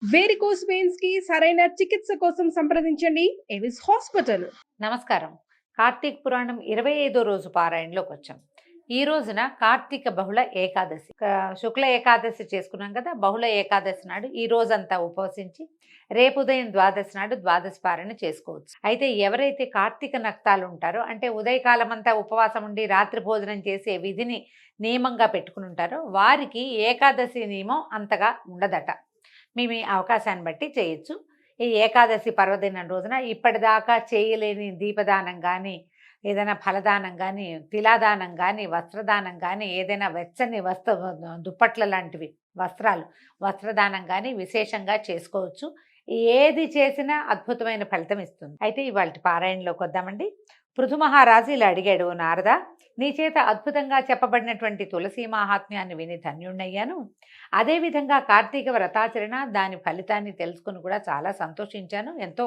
Varicose veins కి సరైన చికిత్స కోసం సంప్రదించండి ఎవిస్ హాస్పిటల్. నమస్కారం. కార్తీక పురాణం 25వ రోజు పారాయణలోకి వచ్చాం. ఈ రోజున కార్తీక బహుళ ఏకాదశి, శుక్ల ఏకాదశి చేసుకున్నాం కదా. బహుళ ఏకాదశి నాడు ఈ రోజంతా ఉపవసించి రేపు ఉదయం ద్వాదశి నాడు ద్వాదశి పారాయణ చేసుకోవచ్చు. అయితే ఎవరైతే కార్తీక నక్తాలు ఉంటారో, అంటే ఉదయకాలం అంతా ఉపవాసం ఉండి రాత్రి భోజనం చేసే విధిని నియమంగా పెట్టుకుని ఉంటారో వారికి ఏకాదశి నియమం అంతగా ఉండదట. మీ అవకాశాన్ని బట్టి చేయొచ్చు. ఈ ఏకాదశి పర్వదినం రోజున ఇప్పటిదాకా చేయలేని దీపదానం కానీ, ఏదైనా ఫలదానం కానీ, తిలాదానం కానీ, వస్త్రదానం కానీ, ఏదైనా వెచ్చని దుప్పట్ల లాంటివి వస్త్రదానం కానీ విశేషంగా చేసుకోవచ్చు. ఏది చేసినా అద్భుతమైన ఫలితం ఇస్తుంది. అయితే ఇవాళ పారాయణలోకి వద్దామండి. పృథు మహారాజు ఇలా అడిగాడు, నారద, నీ చేత అద్భుతంగా చెప్పబడినటువంటి తులసి మహాత్మ్యాన్ని విని ధన్యుణ్ణయ్యాను. అదేవిధంగా కార్తీక వ్రతాచరణ, దాని ఫలితాన్ని తెలుసుకుని కూడా చాలా సంతోషించాను. ఎంతో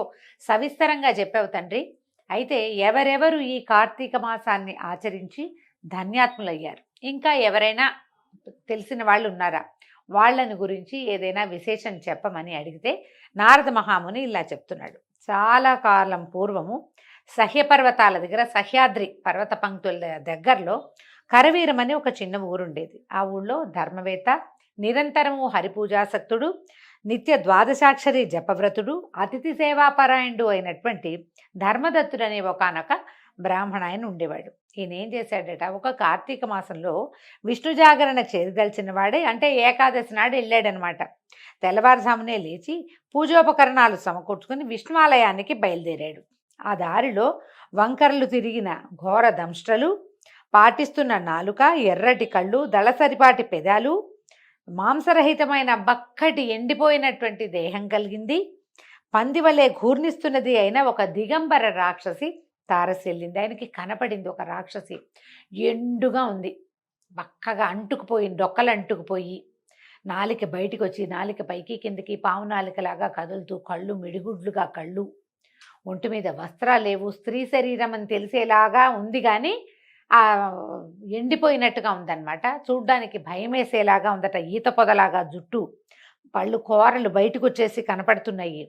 సవిస్తరంగా చెప్పావు తండ్రి. అయితే ఎవరెవరు ఈ కార్తీక మాసాన్ని ఆచరించి ధన్యాత్ములయ్యారు, ఇంకా ఎవరైనా తెలిసిన వాళ్ళు ఉన్నారా, వాళ్ళని గురించి ఏదైనా విశేషం చెప్పమని అడిగితే నారద మహాముని ఇలా చెప్తున్నాడు. చాలా కాలం పూర్వము సహ్యపర్వతాల దగ్గర, సహ్యాద్రి పర్వత పంక్తుల దగ్గరలో కరవీరం అని ఒక చిన్న ఊరుండేది. ఆ ఊళ్ళో ధర్మవేత్త, నిరంతరము హరిపూజాసక్తుడు, నిత్య ద్వాదశాక్షరి జపవ్రతుడు, అతిథి సేవాపరాయణుడు అయినటువంటి ధర్మదత్తుడు అనే ఒకనొక బ్రాహ్మణ ఆయన ఉండేవాడు. ఈయన ఏం చేశాడట, ఒక కార్తీక మాసంలో విష్ణు జాగరణ చేరదలిచిన వాడే, అంటే ఏకాదశి నాడు వెళ్ళాడనమాట. తెల్లవారుజామునే లేచి పూజోపకరణాలు సమకూర్చుకుని విష్ణువాలయానికి బయలుదేరాడు. ఆ దారిలో వంకరలు తిరిగిన ఘోర దంష్ట్రలు, పాటిస్తున్న నాలుక, ఎర్రటి కళ్ళు, దళసరిపాటి పెదాలు, మాంసరహితమైన బక్కటి ఎండిపోయినటువంటి దేహం కలిగింది. పందివలే ఘూర్ణిస్తున్నది అయిన ఒక దిగంబర రాక్షసి తారసిల్లింది. ఆయనకి కనపడింది ఒక రాక్షసి. ఎండుగా ఉంది, బక్కగా అంటుకుపోయి, డొక్కలు అంటుకుపోయి, నాలిక బయటికి వచ్చి, నాలిక పైకి కిందకి పావు నాలికలాగా కదులుతూ, కళ్ళు మిడిగుడ్లుగా కళ్ళు, ఒంటి మీద వస్త్రాలు లేవు, స్త్రీ శరీరం అని తెలిసేలాగా ఉంది, కానీ ఆ ఎండిపోయినట్టుగా ఉందన్నమాట. చూడ్డానికి భయం వేసేలాగా ఉందట. ఈత పొదలాగా జుట్టు, పళ్ళు కూరలు బయటకు వచ్చేసి కనపడుతున్నాయి.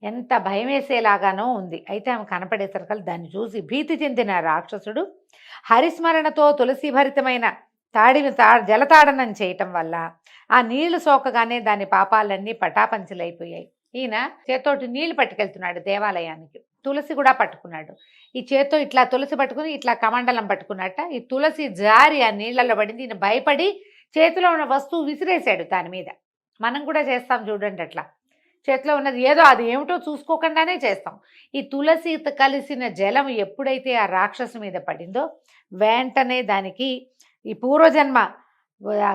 ఎంత భయం వేసేలాగానో ఉంది. అయితే ఆమె కనపడేసరికి దాన్ని చూసి భీతి చెందిన రాక్షసుడు హరిస్మరణతో తులసీభరితమైన జలతాడనం చేయటం వల్ల ఆ నీళ్లు సోకగానే దాని పాపాలన్నీ పటాపంచలైపోయాయి. ఈయన చేతోటి నీళ్లు పట్టుకెళ్తున్నాడు దేవాలయానికి. తులసి కూడా పట్టుకున్నాడు. ఈ చేత్తో ఇట్లా తులసి పట్టుకుని ఇట్లా కమండలం పట్టుకున్నట్ట. ఈ తులసి జారి ఆ నీళ్లలో పడింది. ఈయన భయపడి చేతిలో ఉన్న వస్తువు విసిరేశాడు దాని మీద. మనం కూడా చేస్తాం చూడండి, అట్లా చేతిలో ఉన్నది ఏదో అది ఏమిటో చూసుకోకుండానే చేస్తాం. ఈ తులసి కలిసిన జలం ఎప్పుడైతే ఆ రాక్షసు మీద పడిందో వెంటనే దానికి ఈ పూర్వజన్మ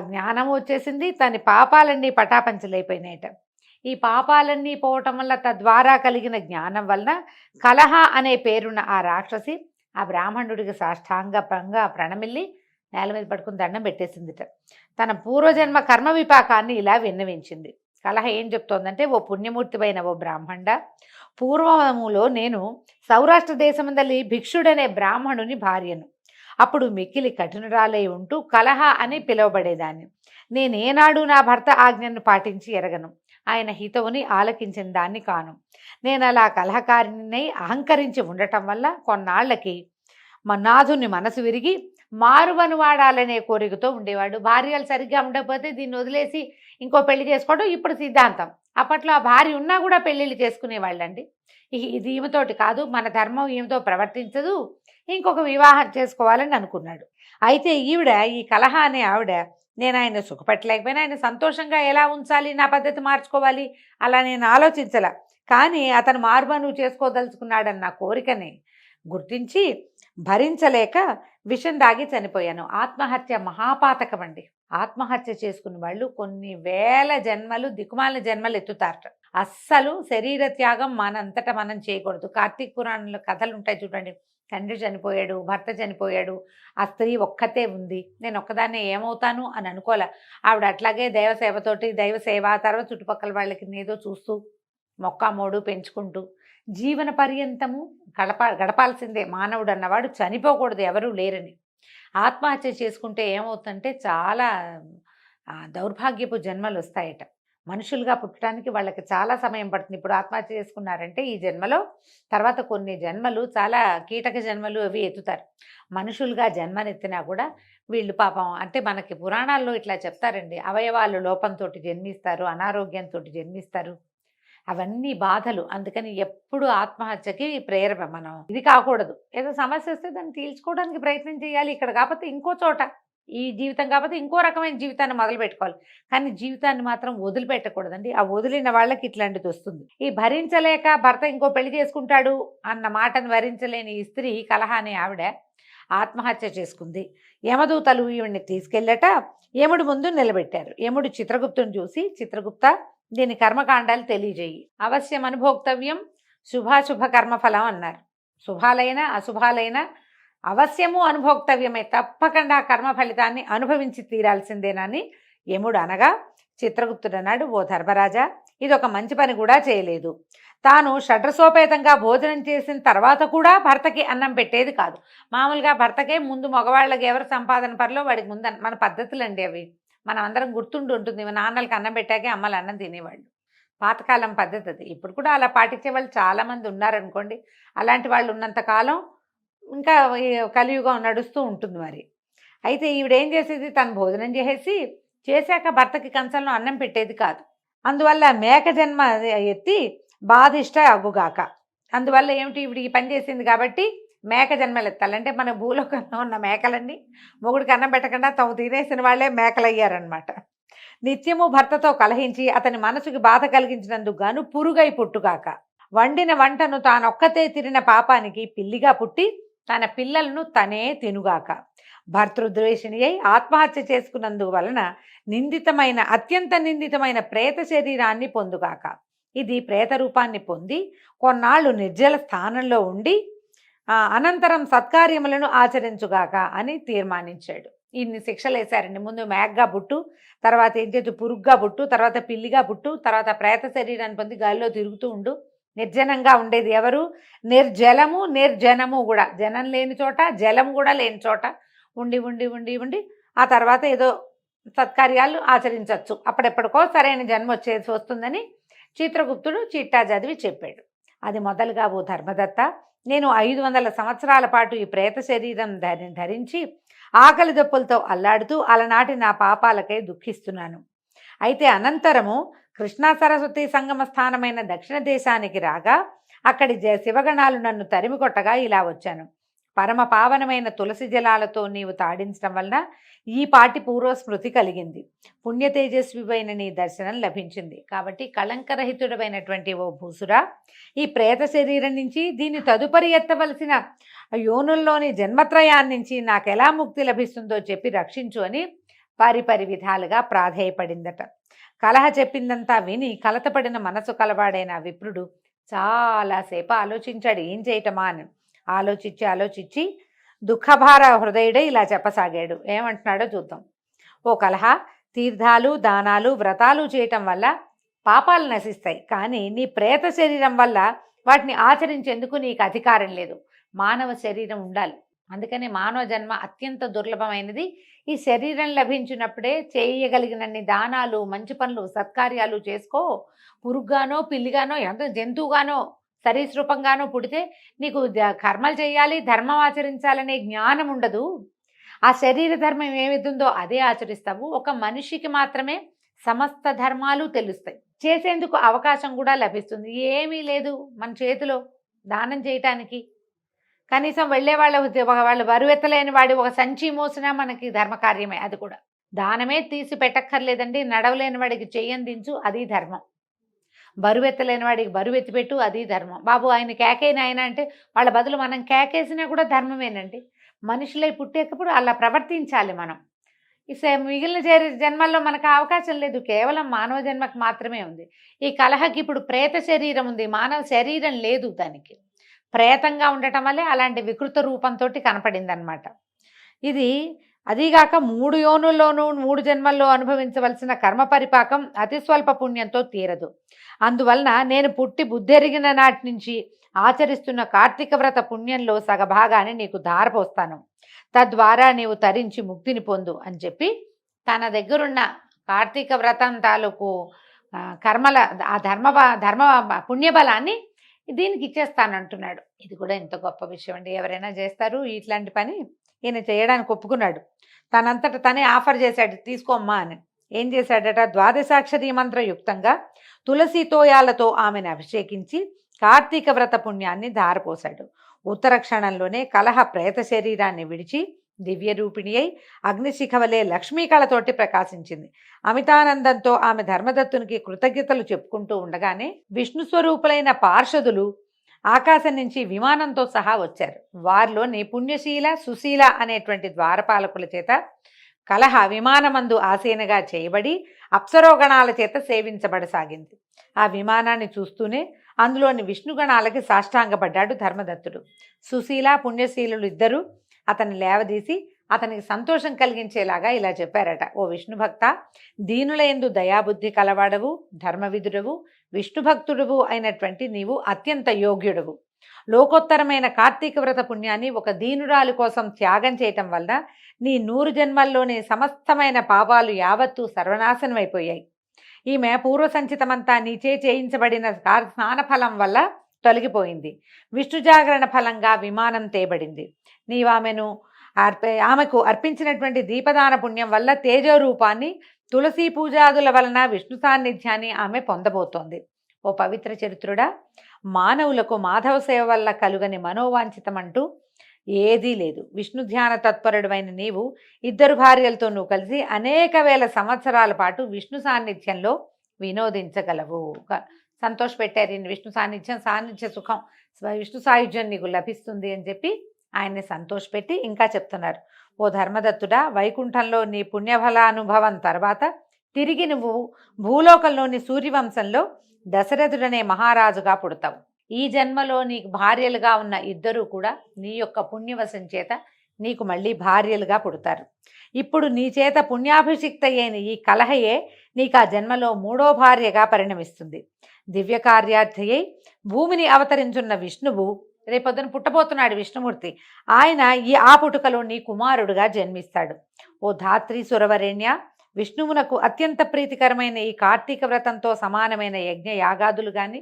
జ్ఞానం వచ్చేసింది. తన పాపాలన్నీ పటాపంచలైపోయినాయట. ఈ పాపాలన్నీ పోవటం వల్ల, తద్వారా కలిగిన జ్ఞానం వలన కలహ అనే పేరున్న ఆ రాక్షసి ఆ బ్రాహ్మణుడికి సాష్టాంగంగా ప్రణమిల్లి నేల మీద పట్టుకుని దండం పెట్టేసిందిట. తన పూర్వజన్మ కర్మ విపాకాన్ని ఇలా విన్నవించింది. కలహ ఏం చెప్తోందంటే, ఓ పుణ్యమూర్తివైన ఓ బ్రాహ్మణ, పూర్వములో నేను సౌరాష్ట్ర దేశమందలి భిక్షుడనే బ్రాహ్మణుని భార్యను. అప్పుడు మిక్కిలి కఠినురాలై ఉంటూ కలహ అని పిలువబడేదాన్ని. నేనేనాడు నా భర్త ఆజ్ఞను పాటించి ఎరగను. ఆయన హితవుని ఆలకించిన దాన్ని కాను. నేను అలా కలహకారిణినై అహంకరించి ఉండటం వల్ల కొన్నాళ్లకి మా నాథుని మనసు విరిగి మారువను వాడాలనే కోరికతో ఉండేవాడు. భార్యలు సరిగ్గా ఉండకపోతే దీన్ని వదిలేసి ఇంకో పెళ్లి చేసుకోవడం ఇప్పుడు సిద్ధాంతం. అప్పట్లో ఆ భార్య ఉన్నా కూడా పెళ్ళిళ్ళు చేసుకునేవాళ్ళండి. ఇది ఈమెతోటి కాదు, మన ధర్మం ఈమెతో ప్రవర్తించదు, ఇంకొక వివాహం చేసుకోవాలని అనుకున్నాడు. అయితే ఈవిడ, ఈ కలహ అనే ఆవిడ, నేను ఆయన సుఖపెట్టలేకపోయినా ఆయన సంతోషంగా ఎలా ఉంచాలి, నా పద్ధతి మార్చుకోవాలి, అలా నేను ఆలోచించలా. కానీ అతను మారుమను చేసుకోదలుచుకున్నాడన్న కోరికని గుర్తించి భరించలేక విషం దాగి చనిపోయాను. ఆత్మహత్య మహాపాతకం అండి. ఆత్మహత్య చేసుకున్న వాళ్ళు కొన్ని వేల జన్మలు, దిక్కుమాలిన జన్మలు ఎత్తుతారట. అస్సలు శరీర త్యాగం మనంతటా మనం చేయకూడదు. కార్తీక పురాణంలో కథలు ఉంటాయి చూడండి. తండ్రి చనిపోయాడు, భర్త చనిపోయాడు, ఆ స్త్రీ ఒక్కతే ఉంది, నేను ఒక్కదాన్నే ఏమవుతాను అని అనుకోలే. ఆవిడ అట్లాగే దైవసేవతోటి, దైవసేవ తర్వాత చుట్టుపక్కల వాళ్ళకి ఏదో చూస్తూ మొక్కామోడు పెంచుకుంటూ జీవన పర్యంతము గడపాల్సిందే. మానవుడు అన్నవాడు చనిపోకూడదు, ఎవరూ లేరని. ఆత్మహత్య చేసుకుంటే ఏమవుతుందంటే చాలా దౌర్భాగ్యపు జన్మలు వస్తాయట. మనుషులుగా పుట్టడానికి వాళ్ళకి చాలా సమయం పడుతుంది. ఇప్పుడు ఆత్మహత్య చేసుకున్నారంటే ఈ జన్మలో తర్వాత కొన్ని జన్మలు చాలా కీటక జన్మలు అవి ఎత్తుతారు. మనుషులుగా జన్మనెత్తినా కూడా వీళ్ళు పాపం అంటే మనకి పురాణాల్లో ఇట్లా చెప్తారండి. అవయవాలు లోపంతో జన్మిస్తారు, అనారోగ్యంతో జన్మిస్తారు. అవన్నీ బాధలు. అందుకని ఎప్పుడు ఆత్మహత్యకి ప్రేరణ మనం ఇది కాకూడదు. ఏదో సమస్య వస్తే దాన్ని తీర్చుకోవడానికి ప్రయత్నం చేయాలి. ఇక్కడ కాకపోతే ఇంకో చోట, ఈ జీవితం కాకపోతే ఇంకో రకమైన జీవితాన్ని మొదలు పెట్టుకోవాలి. కానీ జీవితాన్ని మాత్రం వదిలిపెట్టకూడదండి. ఆ వదిలిన వాళ్ళకి ఇట్లాంటిది వస్తుంది. ఈ భరించలేక భర్త ఇంకో పెళ్లి చేసుకుంటాడు అన్న మాటను భరించలేని ఈ స్త్రీ కలహ అనే ఆవిడ ఆత్మహత్య చేసుకుంది. యమదూతలు ఈవిడ్ని తీసుకెళ్ళట యముడి ముందు నిలబెట్టారు. యముడు చిత్రగుప్తుని చూసి, చిత్రగుప్త దీని కర్మకాండాలు తెలియజేయి, అవశ్యం అనుభోక్తవ్యం శుభాశుభ కర్మఫలం అన్నారు. శుభాలైన అశుభాలైన అవశ్యము అనుభోక్తవ్యమే, తప్పకుండా కర్మ ఫలితాన్ని అనుభవించి తీరాల్సిందేనని యముడు అనగా చిత్రగుప్తుడు అన్నాడు, ఓ ధర్మరాజా, ఇది ఒక మంచి పని కూడా చేయలేదు. తాను షడ్రసోపేతంగా భోజనం చేసిన తర్వాత కూడా భర్తకి అన్నం పెట్టేది కాదు. మామూలుగా భర్తకే ముందు మగవాళ్ళకి ఎవరు సంపాదన పనిలో వాడికి ముందు మన పద్ధతులండి అవి. మనం అందరం గుర్తుండి ఉంటుంది. నాన్నలకి అన్నం పెట్టాకే అమ్మలు అన్నం తినేవాళ్ళు. పాతకాలం పద్ధతి అది. ఇప్పుడు కూడా అలా పాటించే వాళ్ళు చాలామంది ఉన్నారనుకోండి. అలాంటి వాళ్ళు ఉన్నంతకాలం ఇంకా ఈ కలియుగం నడుస్తూ ఉంటుంది మరి. అయితే ఈవిడేం చేసేది, తను భోజనం చేశాక భర్తకి కంచంలో అన్నం పెట్టేది కాదు. అందువల్ల మేక జన్మ ఎత్తి బాధిష్ట అగుగాక. అందువల్ల ఏమిటి, ఈవిడ ఈ పని చేసింది కాబట్టి మేక జన్మలు ఎత్తాలంటే మన భూలోకంలో ఉన్న మేకలన్నీ మొగుడికి అన్నం పెట్టకుండా తాము తినేసిన వాళ్ళే మేకలయ్యారనమాట. నిత్యము భర్తతో కలహించి అతని మనసుకి బాధ కలిగించినందుకు గాను పురుగై పుట్టుగాక. వండిన వంటను తానొక్కతే తిరిన పాపానికి పిల్లిగా పుట్టి తన పిల్లలను తనే తినుగాక. భర్తృద్వేషిణి అయి ఆత్మహత్య చేసుకున్నందు వలన నిందితమైన అత్యంత నిందితమైన ప్రేత శరీరాన్ని పొందుగాక. ఇది ప్రేత రూపాన్ని పొంది కొన్నాళ్ళు నిర్జల స్థానంలో ఉండి అనంతరం సత్కార్యములను ఆచరించుగాక అని తీర్మానించాడు. ఇన్ని శిక్షలు వేశారండి. ముందు మేఘగా పుట్టు, తర్వాత ఏం చేతు పురుగ్గా పుట్టు, తర్వాత పిల్లిగా పుట్టు, తర్వాత ప్రేత శరీరాన్ని పొంది గాలిలో తిరుగుతూ ఉండు. నిర్జనంగా ఉండేది ఎవరు, నిర్జలము నిర్జనము కూడా, జనం లేని చోట జలం కూడా లేని చోట ఉండి ఉండి ఉండి ఉండి ఆ తర్వాత ఏదో సత్కార్యాలు ఆచరించవచ్చు. అప్పుడెప్పటికో సరైన జన్మ వస్తుందని చిత్రగుప్తుడు చిట్టా చదివి చెప్పాడు. అది మొదలుగా, ఓ ధర్మదత్త, నేను 500 సంవత్సరాల పాటు ఈ ప్రేత శరీరం ధరించి ఆకలి దప్పులతో అల్లాడుతూ అలనాటి నా పాపాలకై దుఃఖిస్తున్నాను. అయితే అనంతరము కృష్ణా సరస్వతి సంగమ స్థానమైన దక్షిణ దేశానికి రాగా అక్కడి శివగణాలు నన్ను తరిమి కొట్టగా ఇలా వచ్చాను. పరమ పావనమైన తులసి జలాలతో నీవు తాడించడం వలన ఈ పాటి పూర్వస్మృతి కలిగింది. పుణ్యతేజస్వివైన నీ దర్శనం లభించింది. కాబట్టి కళంకరహితుడమైనటువంటి ఓ భూసురా, ఈ ప్రేత శరీరం నుంచి దీన్ని తదుపరి ఎత్తవలసిన యోనుల్లోని జన్మత్రయాన్నించి నాకెలా ముక్తి లభిస్తుందో చెప్పి రక్షించు అని పరిపరి విధాలుగా ప్రాధేయపడిందట. కలహ చెప్పిందంతా విని కలతపడిన మనసు కలవాడైన విప్రుడు చాలాసేపు ఆలోచించాడు, ఏం చేయటమా అని. ఆలోచించి దుఃఖభార హృదయుడే ఇలా చెప్పసాగాడు. ఏమంటున్నాడో చూద్దాం. ఓ కలహ, తీర్థాలు దానాలు వ్రతాలు చేయటం వల్ల పాపాలు నశిస్తాయి, కానీ నీ ప్రేత శరీరం వల్ల వాటిని ఆచరించేందుకు నీకు అధికారం లేదు. మానవ శరీరం ఉండాలి. అందుకని మానవ జన్మ అత్యంత దుర్లభమైనది. ఈ శరీరం లభించినప్పుడే చేయగలిగినన్ని దానాలు, మంచి పనులు, సత్కార్యాలు చేసుకో. పురుగ్గానో పిల్లిగానో ఎంత జంతువుగానో సరీసృపంగానో పుడితే నీకు కర్మలు చేయాలి, ధర్మం ఆచరించాలనే జ్ఞానం ఉండదు. ఆ శరీర ధర్మం ఏమిస్తుందో అదే ఆచరిస్తావు. ఒక మనిషికి మాత్రమే సమస్త ధర్మాలు తెలుస్తాయి, చేసేందుకు అవకాశం కూడా లభిస్తుంది. ఏమీ లేదు మన చేతిలో దానం చేయటానికి. కనీసం వెళ్ళే వాళ్ళు బరువెత్తలేని వాడి ఒక సంచి మోసినా మనకి ధర్మకార్యమే. అది కూడా దానమే తీసి పెట్టక్కర్లేదండి. నడవలేని వాడికి చెయ్యందించు, అది ధర్మం. బరువెత్తలేని వాడికి బరువెత్తిపెట్టు, అది ధర్మం. బాబు ఆయన కేకేన ఆయన అంటే వాళ్ళ బదులు మనం కేకేసినా కూడా ధర్మమేనండి. మనుషులై పుట్టేటప్పుడు అలా ప్రవర్తించాలి మనం. మిగిలిన జన్మల్లో మనకు అవకాశం లేదు, కేవలం మానవ జన్మకు మాత్రమే ఉంది. ఈ కలహకి ఇప్పుడు ప్రేత శరీరం ఉంది, మానవ శరీరం లేదు. దానికి ప్రేతంగా ఉండటం వల్లే అలాంటి వికృత రూపంతో కనపడింది అనమాట. ఇది అదీగాక 3 యోనుల్లోనూ 3 జన్మల్లో అనుభవించవలసిన కర్మ పరిపాకం అతి స్వల్ప పుణ్యంతో తీరదు. అందువలన నేను పుట్టి బుద్ధెరిగిన నాటి నుంచి ఆచరిస్తున్న కార్తీక వ్రత పుణ్యంలో సగభాగాన్ని నీకు ధారపోస్తాను. తద్వారా నీవు తరించి ముక్తిని పొందు అని చెప్పి తన దగ్గరున్న కార్తీక వ్రతం తాలూకు కర్మల ఆ ధర్మ పుణ్యబలాన్ని దీనికి ఇచ్చేస్తానంటున్నాడు. ఇది కూడా ఎంత గొప్ప విషయం అండి. ఎవరైనా చేస్తారు ఇట్లాంటి పని, ఈయన చేయడానికి ఒప్పుకున్నాడు. తనంతట తనే ఆఫర్ చేశాడు, తీసుకోమ్మా అని. ఏం చేశాడట, ద్వాదశాక్షరీ మంత్రయుక్తంగా తులసి తోయాలతో ఆమెను అభిషేకించి కార్తీక వ్రత పుణ్యాన్ని ధారపోశాడు. ఉత్తర క్షణంలోనే కలహ ప్రేత శరీరాన్ని విడిచి దివ్య రూపిణి అయి అగ్నిశిఖవలే లక్ష్మీకళతోటి ప్రకాశించింది. అమితానందంతో ఆమె ధర్మదత్తునికి కృతజ్ఞతలు చెప్పుకుంటూ ఉండగానే విష్ణు స్వరూపులైన పార్షదులు ఆకాశం నుంచి విమానంతో సహా వచ్చారు. వారిలోని పుణ్యశీల సుశీల అనేటువంటి ద్వారపాలకుల చేత కలహ విమానమందు ఆసీనగా చేయబడి అప్సరోగణాల చేత సేవించబడసాగింది. ఆ విమానాన్ని చూస్తూనే అందులోని విష్ణుగణాలకి సాష్టాంగపడ్డాడు ధర్మదత్తుడు. సుశీల పుణ్యశీలులు ఇద్దరూ అతన్ని లేవదీసి అతనికి సంతోషం కలిగించేలాగా ఇలా చెప్పారట, ఓ విష్ణుభక్త, దీనులయందు దయాబుద్ధి కలవాడవు, ధర్మవిధుడవు, విష్ణుభక్తుడవు అయినటువంటి నీవు అత్యంత యోగ్యుడవు. లోకోత్తరమైన కార్తీక వ్రత పుణ్యాన్ని ఒక దీనురాలి కోసం త్యాగం చేయటం వల్ల నీ 100 జన్మల్లోని సమస్తమైన పాపాలు యావత్తూ సర్వనాశనమైపోయాయి. ఈమె పూర్వసంచితమంతా నీచే చేయించబడిన స్నాన ఫలం వల్ల తొలగిపోయింది. విష్ణు జాగరణ ఫలంగా విమానం తేబడింది. ఆమెకు అర్పించినటువంటి దీపదాన పుణ్యం వల్ల తేజోరూపాన్ని, తులసీ పూజాదుల వలన విష్ణు సాన్నిధ్యాన్ని ఆమె పొందబోతోంది. ఓ పవిత్ర చరిత్రుడా, మానవులకు మాధవ సేవ వల్ల కలుగని మనోవాంఛితమంటూ ఏదీ లేదు. విష్ణు ధ్యాన తత్పరుడైన నీవు 2 భార్యలతో నువ్వు కలిసి అనేక వేల సంవత్సరాల పాటు విష్ణు సాన్నిధ్యంలో వినోదించగలవు. సంతోషపెట్టారు. విష్ణు సాన్నిధ్య సుఖం, విష్ణు సాయుధ్యం నీకు లభిస్తుంది అని చెప్పి ఆయన్ని సంతోషపెట్టి ఇంకా చెప్తున్నారు, ఓ ధర్మదత్తుడా, వైకుంఠంలో నీ పుణ్యఫలానుభవం తర్వాత తిరిగి నువ్వు భూలోకంలోని సూర్యవంశంలో దశరథుడనే మహారాజుగా పుడతావు. ఈ జన్మలో నీకు భార్యలుగా ఉన్న 2 కూడా నీ యొక్క పుణ్యవశం చేత నీకు మళ్ళీ భార్యలుగా పుడతారు. ఇప్పుడు నీ చేత పుణ్యాభిషిక్త అయిన ఈ కలహయే నీకు ఆ జన్మలో 3వ భార్యగా పరిణమిస్తుంది. దివ్య కార్యార్థి అయి భూమిని అవతరించున్న విష్ణువు రేపొద్దున పుట్టబోతున్నాడు విష్ణుమూర్తి. ఆయన ఆ పుట్టుకలో నీ కుమారుడుగా జన్మిస్తాడు. ఓ ధాత్రి సురవరేణ్య, విష్ణువునకు అత్యంత ప్రీతికరమైన ఈ కార్తీక వ్రతంతో సమానమైన యజ్ఞ యాగాదులు కానీ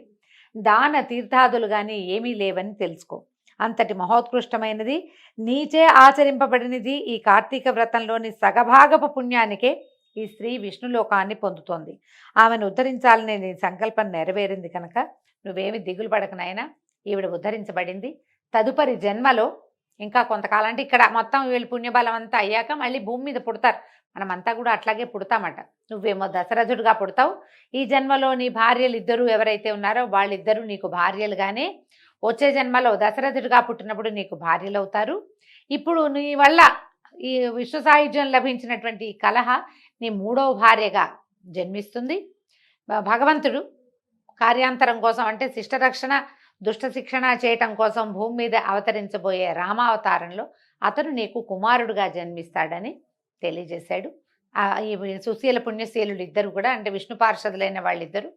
దాన తీర్థాదులు కానీ ఏమీ లేవని తెలుసుకో. అంతటి మహోత్కృష్టమైనది, నీచే ఆచరింపబడినది ఈ కార్తీక వ్రతంలోని సగభాగపు పుణ్యానికే ఈ స్త్రీ విష్ణులోకాన్ని పొందుతోంది. ఆమెను ఉద్ధరించాలనే నీ సంకల్పం నెరవేరింది కనుక నువ్వేమి దిగులు పడకనైనా, ఈవిడ ఉద్ధరించబడింది. తదుపరి జన్మలో ఇంకా కొంతకాలం, అంటే ఇక్కడ మొత్తం వీళ్ళు పుణ్యబలం అంతా అయ్యాక మళ్ళీ భూమి మీద పుడతారు. మనమంతా కూడా అట్లాగే పుడతామట. నువ్వేమో దశరథుడుగా పుడతావు. ఈ జన్మలో నీ భార్యలు 2 ఎవరైతే ఉన్నారో వాళ్ళిద్దరూ నీకు భార్యలుగానే వచ్చే జన్మలో దశరథుడిగా పుట్టినప్పుడు నీకు భార్యలు అవుతారు. ఇప్పుడు నీ వల్ల ఈ విష్ణు సాయుధ్యం లభించినటువంటి ఈ కలహ నీ 3వ భార్యగా జన్మిస్తుంది. భగవంతుడు కార్యాంతరం కోసం, అంటే శిష్టరక్షణ దుష్ట శిక్షణ చేయటం కోసం భూమి మీద అవతరించబోయే రామావతారంలో అతను నీకు కుమారుడుగా జన్మిస్తాడని తెలియజేశాడు. ఈ సుశీల పుణ్యశీలుడు 2 కూడా, అంటే విష్ణు పార్షదులైన వాళ్ళిద్దరూ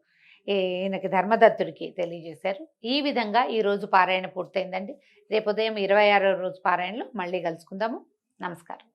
ఈయనకి ధర్మదత్తుడికి తెలియజేశారు. ఈ విధంగా ఈరోజు పారాయణ పూర్తయిందండి. రేపు ఉదయం 26వ రోజు పారాయణలో మళ్ళీ కలుసుకుందాము. నమస్కారం.